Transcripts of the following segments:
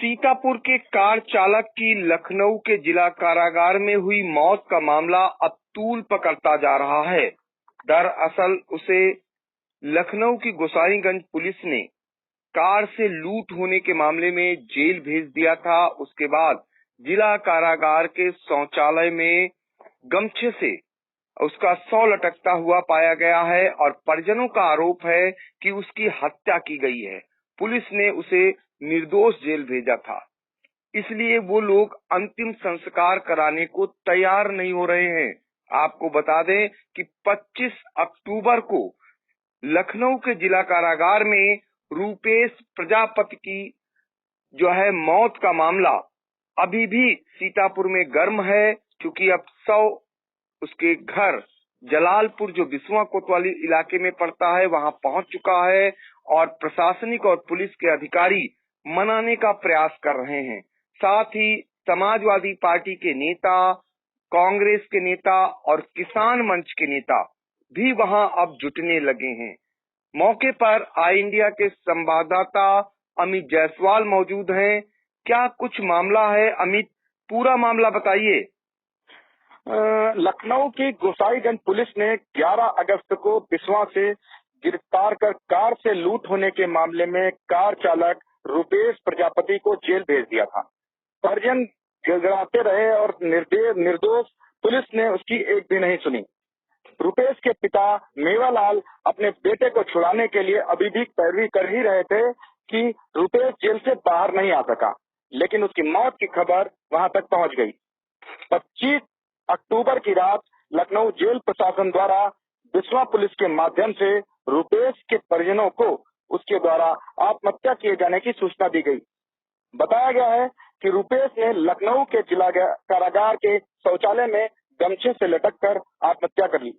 सीतापुर के कार चालक की लखनऊ के जिला कारागार में हुई मौत का मामला अब तूल पकड़ता जा रहा है। दरअसल उसे लखनऊ की गोसाईगंज पुलिस ने कार से लूट होने के मामले में जेल भेज दिया था। उसके बाद जिला कारागार के शौचालय में गमछे से उसका शव लटकता हुआ पाया गया है और परिजनों का आरोप है कि उसकी हत्या की गई है। पुलिस ने उसे निर्दोष जेल भेजा था, इसलिए वो लोग अंतिम संस्कार कराने को तैयार नहीं हो रहे हैं। आपको बता दें कि 25 अक्टूबर को लखनऊ के जिला कारागार में रूपेश प्रजापति की मौत का मामला अभी भी सीतापुर में गर्म है, क्योंकि अब शव उसके घर जलालपुर जो बिस्वा कोतवाली इलाके में पड़ता है वहां पहुंच चुका है और प्रशासनिक और पुलिस के अधिकारी मनाने का प्रयास कर रहे हैं। साथ ही समाजवादी पार्टी के नेता, कांग्रेस के नेता और किसान मंच के नेता भी वहां अब जुटने लगे हैं। मौके पर आई इंडिया के संवाददाता अमित जायसवाल मौजूद हैं। क्या कुछ मामला है अमित, पूरा मामला बताइए। लखनऊ की गोसाईगंज पुलिस ने 11 अगस्त को बिस्वा से गिरफ्तार कर कार से लूट होने के मामले में कार चालक रूपेश प्रजापति को जेल भेज दिया था। परिजन गिड़गिड़ाते रहे और निर्दोष पुलिस ने उसकी एक भी नहीं सुनी। रूपेश के पिता मेवालाल अपने बेटे को छुड़ाने के लिए अभी भी पैरवी कर ही रहे थे कि रूपेश जेल से बाहर नहीं आ सका, लेकिन उसकी मौत की खबर वहां तक पहुंच गई। 25 अक्टूबर की रात लखनऊ जेल प्रशासन द्वारा बिस्वा पुलिस के माध्यम से रूपेश के परिजनों को उसके द्वारा आत्महत्या किए जाने की सूचना दी गई। बताया गया है कि रूपेश ने लखनऊ के जिला कारागार के शौचालय में गमछे से लटककर आत्महत्या कर ली,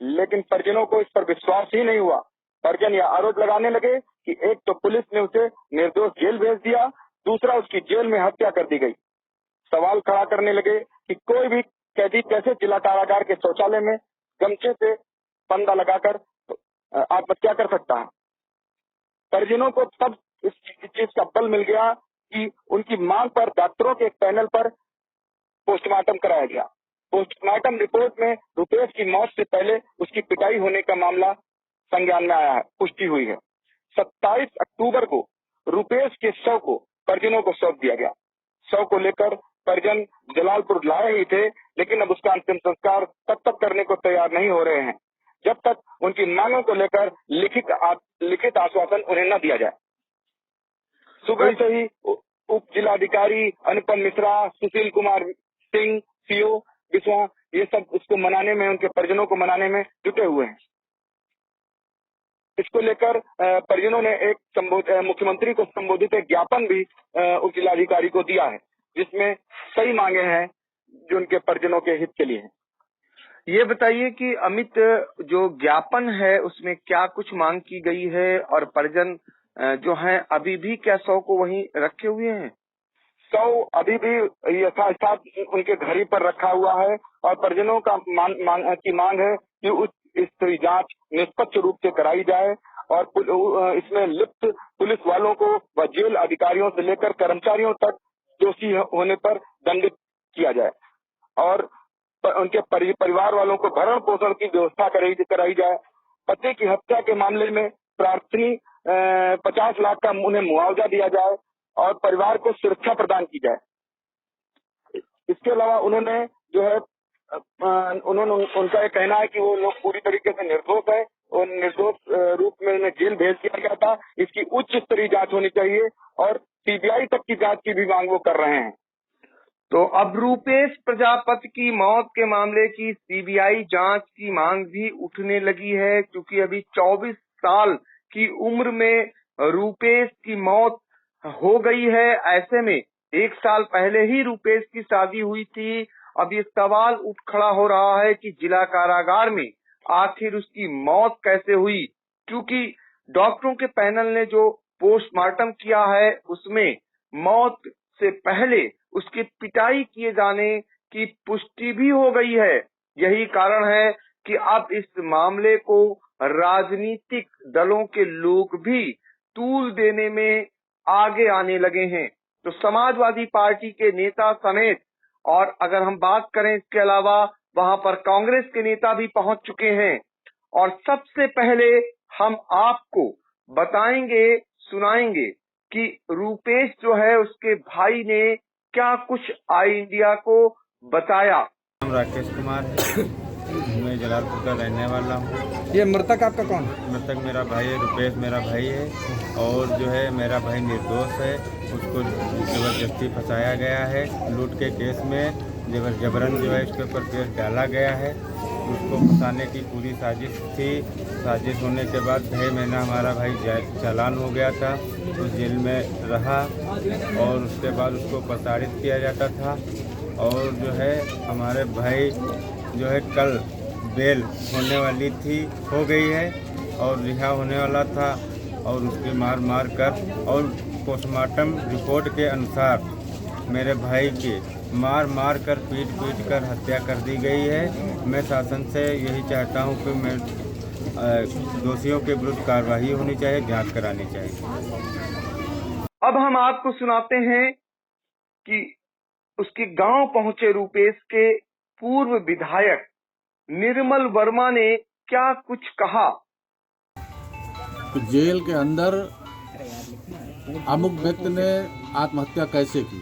लेकिन परिजनों को इस पर विश्वास ही नहीं हुआ। परिजन यह आरोप लगाने लगे कि एक तो पुलिस ने उसे निर्दोष जेल भेज दिया, दूसरा उसकी जेल में हत्या कर दी गई। सवाल खड़ा करने लगे कि कोई भी कैदी कैसे जिला कारागार के शौचालय में गमछे से फंदा लगाकर आत्महत्या कर सकता है। परिजनों को तब इस चीज का बल मिल गया कि उनकी मांग पर डॉक्टरों के एक पैनल पर पोस्टमार्टम कराया गया। पोस्टमार्टम रिपोर्ट में रूपेश की मौत से पहले उसकी पिटाई होने का मामला संज्ञान में आया है, पुष्टि हुई है। 27 अक्टूबर को रूपेश के शव को परिजनों को सौंप दिया गया। शव को लेकर परिजन जलालपुर लाए ही थे, लेकिन अब उसका अंतिम संस्कार तब तक करने को तैयार नहीं हो रहे हैं जब तक उनकी मांगों को लेकर लिखित आश्वासन उन्हें न दिया जाए। सुबह से ही उप जिलाधिकारी अनुपम मिश्रा, सुशील कुमार सिंह, सीओ बिस्वा, ये सब उसको मनाने में, उनके परिजनों को मनाने में जुटे हुए हैं। इसको लेकर परिजनों ने एक मुख्यमंत्री को संबोधित एक ज्ञापन भी उप जिलाधिकारी को दिया है, जिसमें कई मांगे हैं जो उनके परिजनों के हित के लिए हैं। ये बताइए कि अमित, जो ज्ञापन है उसमें क्या कुछ मांग की गई है और परिजन जो हैं अभी भी क्या शव को वहीं रखे हुए हैं? शव अभी भी यथास्थात उनके घर ही पर रखा हुआ है और परिजनों का मांग है कि इसकी जांच निष्पक्ष रूप से कराई जाए और इसमें लिप्त पुलिस वालों को व जेल अधिकारियों से लेकर कर्मचारियों तक दोषी होने पर दंडित किया जाए और उनके परिवार वालों को भरण पोषण की व्यवस्था कराई जाए। पति की हत्या के मामले में प्रार्थनी 50 लाख का उन्हें मुआवजा दिया जाए और परिवार को सुरक्षा प्रदान की जाए। इसके अलावा उन्होंने उनका एक कहना है कि वो लोग पूरी तरीके से निर्दोष है और निर्दोष रूप में उन्हें जेल भेज दिया गया था। इसकी उच्च स्तरीय जांच होनी चाहिए और सीबीआई तक की जांच की भी मांग वो कर रहे हैं। तो अब रूपेश प्रजापति की मौत के मामले की सीबीआई जांच की मांग भी उठने लगी है, क्योंकि अभी 24 साल की उम्र में रूपेश की मौत हो गई है। ऐसे में 1 साल पहले ही रूपेश की शादी हुई थी। अब ये सवाल उठ खड़ा हो रहा है कि जिला कारागार में आखिर उसकी मौत कैसे हुई, क्योंकि डॉक्टरों के पैनल ने जो पोस्टमार्टम किया है उसमें मौत से पहले उसकी पिटाई किए जाने की पुष्टि भी हो गई है। यही कारण है कि अब इस मामले को राजनीतिक दलों के लोग भी तूल देने में आगे आने लगे हैं। तो समाजवादी पार्टी के नेता समेत, और अगर हम बात करें इसके अलावा वहां पर कांग्रेस के नेता भी पहुंच चुके हैं। और सबसे पहले हम आपको बताएंगे, सुनाएंगे कि रूपेश जो है उसके भाई ने क्या कुछ आई इंडिया को बताया। नाम राकेश कुमार है, मैं जलालपुर का रहने वाला हूँ। ये मृतक आपका कौन है? मृतक मेरा भाई है, रुपेश मेरा भाई है। और जो है मेरा भाई निर्दोष है, उसको जबरदस्ती फंसाया गया है लूट के केस में। जबरन जो है इसके ऊपर केस डाला गया है। उसको फंसाने की पूरी साजिश थी। साजिश होने के बाद 6 महीना हमारा भाई चालान हो गया था, उस जेल में रहा और उसके बाद उसको प्रताड़ित किया जाता था। और जो है हमारे भाई जो है कल बेल होने वाली थी, हो गई है और रिहा होने वाला था। और उसकी मार कर और पोस्टमार्टम रिपोर्ट के अनुसार मेरे भाई की मार कर पीट कर हत्या कर दी गई है। मैं शासन से यही चाहता हूं कि मैं दोषियों के विरुद्ध कार्रवाई होनी चाहिए, जांच करानी चाहिए। अब हम आपको सुनाते हैं कि उसके गांव पहुंचे रूपेश के पूर्व विधायक निर्मल वर्मा ने क्या कुछ कहा। तो जेल के अंदर अमुक व्यक्ति ने आत्महत्या कैसे की,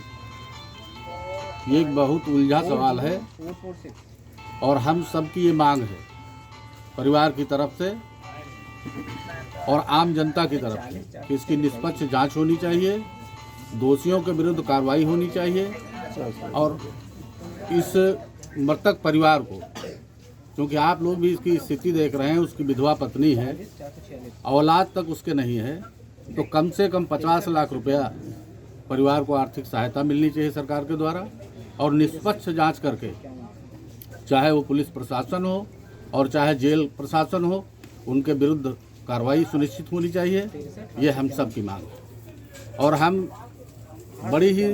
ये एक बहुत उलझा सवाल है और हम सबकी ये मांग है, परिवार की तरफ से और आम जनता की तरफ से, कि इसकी निष्पक्ष जांच होनी चाहिए, दोषियों के विरुद्ध कार्रवाई होनी चाहिए। और इस मृतक परिवार को, क्योंकि आप लोग भी इसकी स्थिति देख रहे हैं, उसकी विधवा पत्नी है, औलाद तक उसके नहीं है, तो कम से कम 50 लाख रुपया परिवार को आर्थिक सहायता मिलनी चाहिए सरकार के द्वारा। और निष्पक्ष जांच करके, चाहे वो पुलिस प्रशासन हो और चाहे जेल प्रशासन हो, उनके विरुद्ध कार्रवाई सुनिश्चित होनी चाहिए। ये हम सब की मांग है और हम बड़ी ही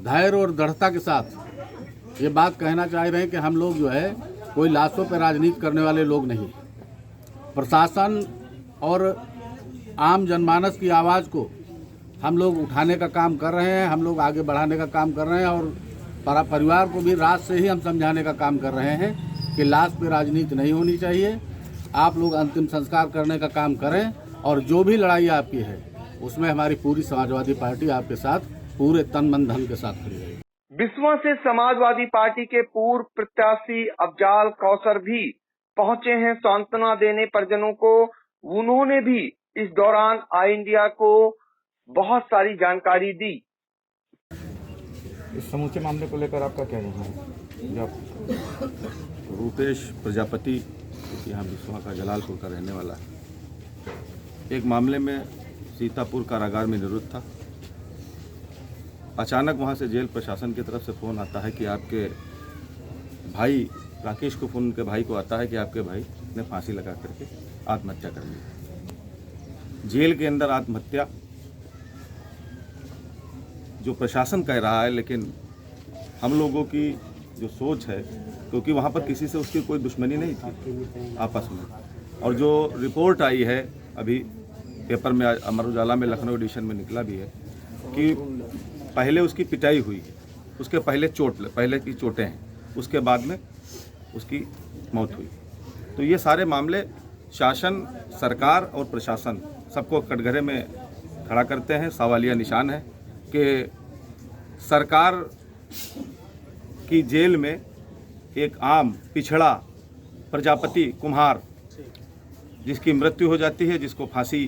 धैर्य और दृढ़ता के साथ ये बात कहना चाह रहे हैं कि हम लोग जो है कोई लाशों पर राजनीति करने वाले लोग नहीं। प्रशासन और आम जनमानस की आवाज़ को हम लोग उठाने का काम कर रहे हैं, हम लोग आगे बढ़ाने का काम कर रहे हैं और परिवार को भी रात से ही हम समझाने का काम कर रहे हैं कि लाश पे राजनीति नहीं होनी चाहिए। आप लोग अंतिम संस्कार करने का काम करें और जो भी लड़ाई आपकी है उसमें हमारी पूरी समाजवादी पार्टी आपके साथ पूरे तन मन धन के साथ खड़ी रहेगी। बिस्वा से समाजवादी पार्टी के पूर्व प्रत्याशी अफजाल कौसर भी पहुंचे हैं सांत्वना देने परिजनों को। उन्होंने भी इस दौरान आई इंडिया को बहुत सारी जानकारी दी। इस समूचे मामले को लेकर आपका क्या कहना है? रूपेश प्रजापति यहाँ बिस्वा का जलालपुर का रहने वाला है, एक मामले में सीतापुर कारागार में निरुद्ध था। अचानक वहाँ से जेल प्रशासन की तरफ से फ़ोन आता है कि आपके भाई, राकेश को फ़ोन उनके भाई को आता है कि आपके भाई ने फांसी लगा करके आत्महत्या कर ली। जेल के अंदर आत्महत्या जो प्रशासन कह रहा है, लेकिन हम लोगों की जो सोच है, क्योंकि वहाँ पर किसी से उसकी कोई दुश्मनी नहीं थी आपस में, और जो रिपोर्ट आई है अभी पेपर में, अमर उजाला में, लखनऊ एडिशन में निकला भी है कि पहले उसकी पिटाई हुई, उसके पहले की चोटें हैं, उसके बाद में उसकी मौत हुई। तो ये सारे मामले शासन, सरकार और प्रशासन सबको कटघरे में खड़ा करते हैं। सवालिया निशान है कि सरकार की जेल में एक आम पिछड़ा प्रजापति कुम्हार, जिसकी मृत्यु हो जाती है, जिसको फांसी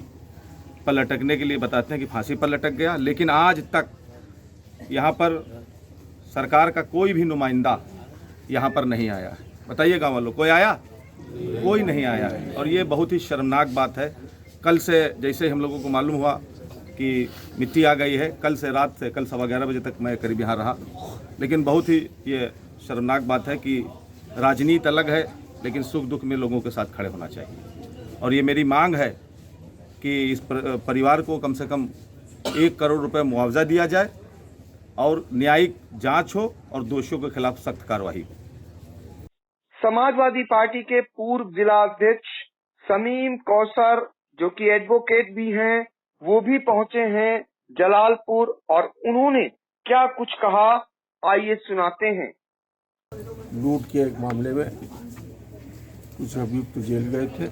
पर लटकने के लिए बताते हैं कि फांसी पर लटक गया, लेकिन आज तक यहाँ पर सरकार का कोई भी नुमाइंदा यहाँ पर नहीं आया है। बताइए गाँव वालों, कोई आया? कोई नहीं आया है। और ये बहुत ही शर्मनाक बात है। कल से जैसे हम लोगों को मालूम हुआ कि मिट्टी आ गई है, कल से रात से, कल 11:15 बजे तक मैं करीब यहाँ रहा, लेकिन बहुत ही ये शर्मनाक बात है कि राजनीति अलग है, लेकिन सुख दुख में लोगों के साथ खड़े होना चाहिए। और ये मेरी मांग है कि इस परिवार को कम से कम 1 करोड़ रुपए मुआवजा दिया जाए और न्यायिक जांच हो और दोषियों के खिलाफ सख्त कार्रवाई हो। समाजवादी पार्टी के पूर्व जिला अध्यक्ष समीम कौसर, जो कि एडवोकेट भी हैं, वो भी पहुंचे हैं जलालपुर और उन्होंने क्या कुछ कहा, आइए सुनाते हैं। लूट के एक मामले में कुछ अभियुक्त जेल गए थे।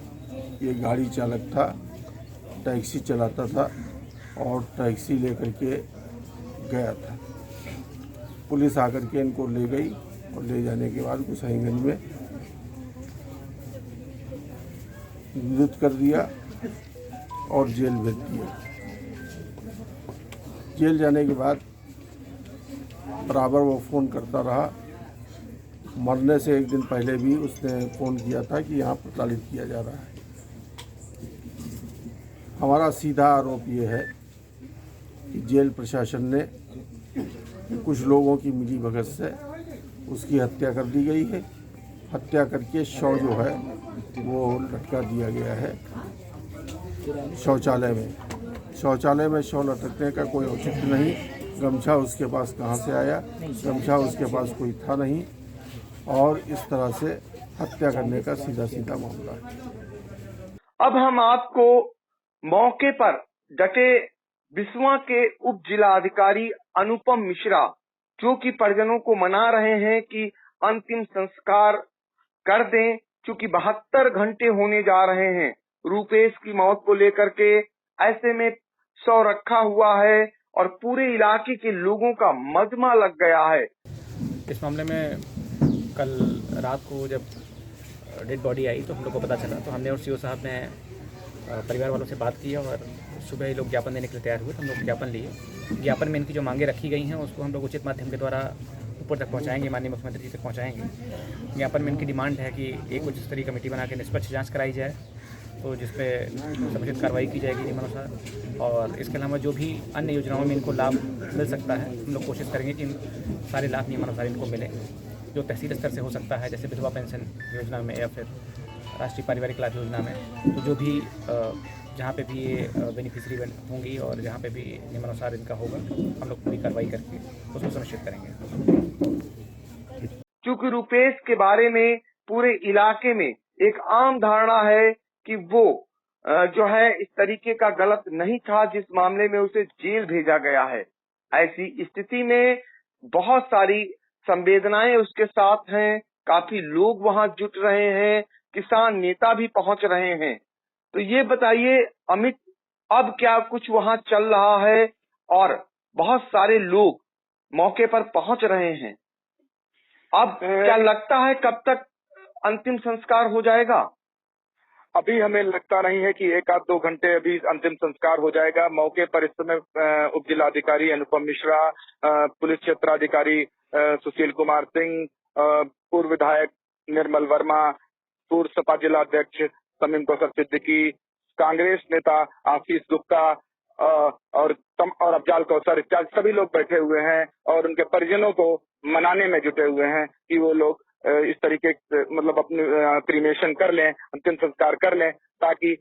ये गाड़ी चालक था, टैक्सी चलाता था और टैक्सी लेकर के गया था। पुलिस आकर के इनको ले गई और ले जाने के बाद गोसाईगंज में नियुक्त कर दिया और जेल भेज दिया। जेल जाने के बाद बराबर वो फ़ोन करता रहा। मरने से एक दिन पहले भी उसने फ़ोन किया था कि यहाँ प्रताड़ित किया जा रहा है। हमारा सीधा आरोप ये है कि जेल प्रशासन ने कुछ लोगों की मिलीभगत से उसकी हत्या कर दी गई है। हत्या करके शव जो है वो लटका दिया गया है शौचालय में। शौचालय में शव लटकने का कोई औचित्य नहीं। गमछा उसके पास कहाँ से आया? गमछा उसके पास कोई था नहीं और इस तरह से हत्या करने का सीधा सीधा मामला है। अब हम आपको मौके पर डटे बिस्वा के उप जिलाधिकारी अनुपम मिश्रा, जो कि परिजनों को मना रहे हैं कि अंतिम संस्कार कर दें, क्योंकि 72 घंटे होने जा रहे हैं रूपेश की मौत को लेकर के। ऐसे में शव रखा हुआ है और पूरे इलाके के लोगों का मजमा लग गया है। इस मामले में कल रात को जब डेड बॉडी आई तो हम लोग को पता चला, तो हमने और सीओ साहब ने परिवार वालों से बात की और सुबह ही लोग ज्ञापन देने के लिए तैयार हुए। तो हम लोग ज्ञापन लिए। ज्ञापन में इनकी जो मांगे रखी गई हैं उसको हम लोग उचित माध्यम के द्वारा ऊपर तक पहुंचाएंगे, माननीय मुख्यमंत्री जी तक पहुंचाएंगे। ज्ञापन में इनकी डिमांड है कि एक उच्च स्तरीय कमेटी बना के निष्पक्ष जाँच कराई जाए, तो जिसपे समुचित कार्रवाई की जाएगी नियमानुसार। और इसके अलावा जो भी अन्य योजनाओं में इनको लाभ मिल सकता है, हम लोग कोशिश करेंगे कि सारे लाभ नियमानुसार इनको मिले, जो तहसील स्तर से हो सकता है, जैसे विधवा पेंशन योजना में या फिर राष्ट्रीय पारिवारिक लाभ योजना में। तो जो भी जहाँ पे भी ये बेनिफिशरी होंगी और जहाँ पे भी नियमानुसार इनका होगा, हम लोग पूरी कार्रवाई करके उसको सुनिश्चित करेंगे। क्योंकि रूपेश के बारे में पूरे इलाके में एक आम धारणा है कि वो जो है इस तरीके का गलत नहीं था जिस मामले में उसे जेल भेजा गया है। ऐसी स्थिति में बहुत सारी संवेदनाएं उसके साथ हैं। काफी लोग वहां जुट रहे हैं, किसान नेता भी पहुंच रहे हैं। तो ये बताइए अमित, अब क्या कुछ वहां चल रहा है? और बहुत सारे लोग मौके पर पहुंच रहे हैं। अब क्या लगता है कब तक अंतिम संस्कार हो जाएगा? अभी हमें लगता नहीं है कि 1-2 घंटे अभी अंतिम संस्कार हो जाएगा। मौके पर इस समय उप जिलाधिकारी अनुपम मिश्रा, पुलिस क्षेत्राधिकारी सुशील कुमार सिंह, पूर्व विधायक निर्मल वर्मा, पूर्व सपा जिलाध्यक्ष समीम कौसर सिद्दीकी, कांग्रेस नेता आशीष गुप्ता और अफजाल कौसर इत्यादि सभी लोग बैठे हुए हैं और उनके परिजनों को मनाने में जुटे हुए हैं कि वो लोग इस तरीके मतलब अपने क्रीमेशन कर लें, अंतिम संस्कार कर लें, ताकि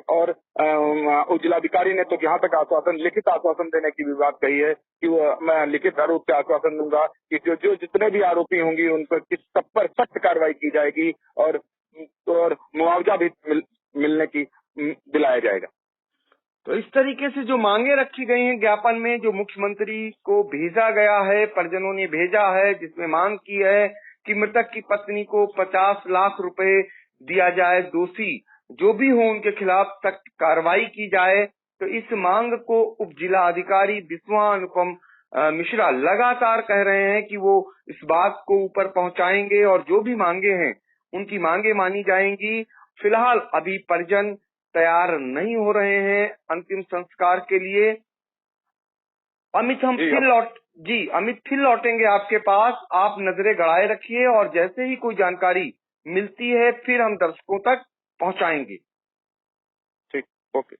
और उप जिलाधिकारी ने तो यहाँ तक आश्वासन, लिखित आश्वासन देने की भी बात कही है कि वो मैं लिखित रूप से आश्वासन दूंगा कि जो जितने भी आरोपी होंगी उन पर सब पर सख्त कार्रवाई की जाएगी और मुआवजा भी मिलने की दिलाया जाएगा। तो इस तरीके से जो मांगे रखी गई हैं ज्ञापन में, जो मुख्यमंत्री को भेजा गया है, परिजनों ने भेजा है, जिसमें मांग की है कि मृतक की पत्नी को 50 लाख रुपए दिया जाए, दोषी जो भी हो उनके खिलाफ सख्त कार्रवाई की जाए। तो इस मांग को उप जिलाधिकारी बिस्वा अनुपम मिश्रा लगातार कह रहे हैं कि वो इस बात को ऊपर पहुंचाएंगे और जो भी मांगे हैं उनकी मांगे मानी जाएंगी। फिलहाल अभी परिजन तैयार नहीं हो रहे हैं अंतिम संस्कार के लिए। अमित, हम फिर लौटेंगे आपके पास। आप नजरें गड़ाए रखिए और जैसे ही कोई जानकारी मिलती है फिर हम दर्शकों तक पहुंचाएंगे। ठीक, ओके।